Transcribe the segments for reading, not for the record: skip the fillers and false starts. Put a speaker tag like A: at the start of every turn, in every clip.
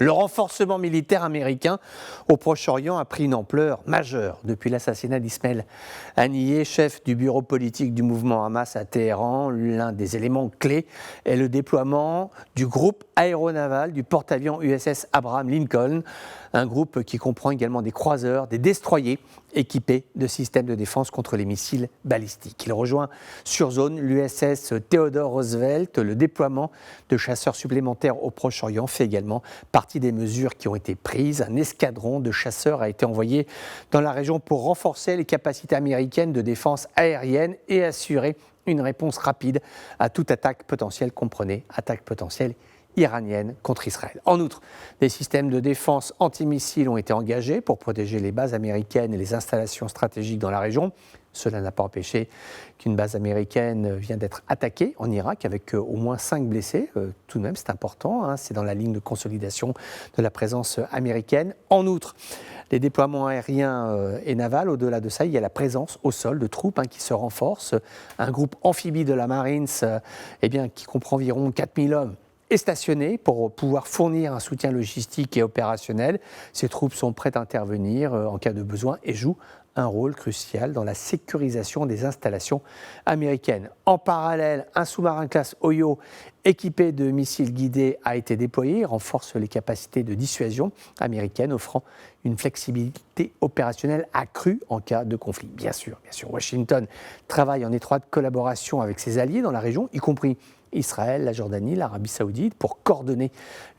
A: Le renforcement militaire américain au Proche-Orient a pris une ampleur majeure depuis l'assassinat d'Ismaël Haniyeh, chef du bureau politique du mouvement Hamas à Téhéran. L'un des éléments clés est le déploiement du groupe aéronaval du porte-avions USS Abraham Lincoln, un groupe qui comprend également des croiseurs, des destroyers équipés de systèmes de défense contre les missiles balistiques. Il rejoint sur zone l'USS Theodore Roosevelt. Le déploiement de chasseurs supplémentaires au Proche-Orient fait également partie des mesures qui ont été prises. Un escadron de chasseurs a été envoyé dans la région pour renforcer les capacités américaines de défense aérienne et assurer une réponse rapide à toute attaque potentielle, comprenez, attaque potentielle iranienne contre Israël. En outre, des systèmes de défense antimissiles ont été engagés pour protéger les bases américaines et les installations stratégiques dans la région. Cela n'a pas empêché qu'une base américaine vienne d'être attaquée en Irak avec au moins 5 blessés. Tout de même, c'est important, c'est dans la ligne de consolidation de la présence américaine. En outre, les déploiements aériens et navals, au-delà de ça, il y a la présence au sol de troupes qui se renforcent. Un groupe amphibie de la Marines qui comprend environ 4000 hommes est stationné pour pouvoir fournir un soutien logistique et opérationnel. Ces troupes sont prêtes à intervenir en cas de besoin et jouent un rôle crucial dans la sécurisation des installations américaines. En parallèle, un sous-marin classe Oyo équipé de missiles guidés a été déployé, renforce les capacités de dissuasion américaines, offrant une flexibilité opérationnelle accrue en cas de conflit. Bien sûr, Washington travaille en étroite collaboration avec ses alliés dans la région, y compris Israël, la Jordanie, l'Arabie Saoudite, pour coordonner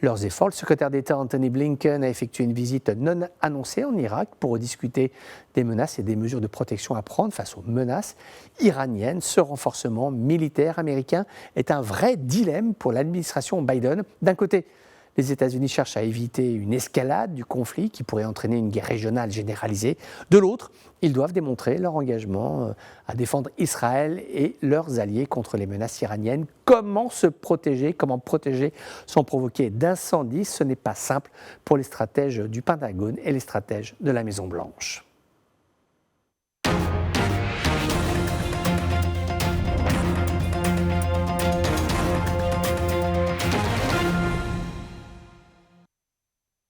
A: leurs efforts. Le secrétaire d'État Anthony Blinken a effectué une visite non annoncée en Irak pour discuter des menaces et des mesures de protection à prendre face aux menaces iraniennes. Ce renforcement militaire américain est un vrai dilemme pour l'administration Biden. D'un côté, les États-Unis cherchent à éviter une escalade du conflit qui pourrait entraîner une guerre régionale généralisée. De l'autre, ils doivent démontrer leur engagement à défendre Israël et leurs alliés contre les menaces iraniennes. Comment se protéger, comment protéger sans provoquer d'incendie? Ce n'est pas simple pour les stratèges du Pentagone et les stratèges de la Maison-Blanche.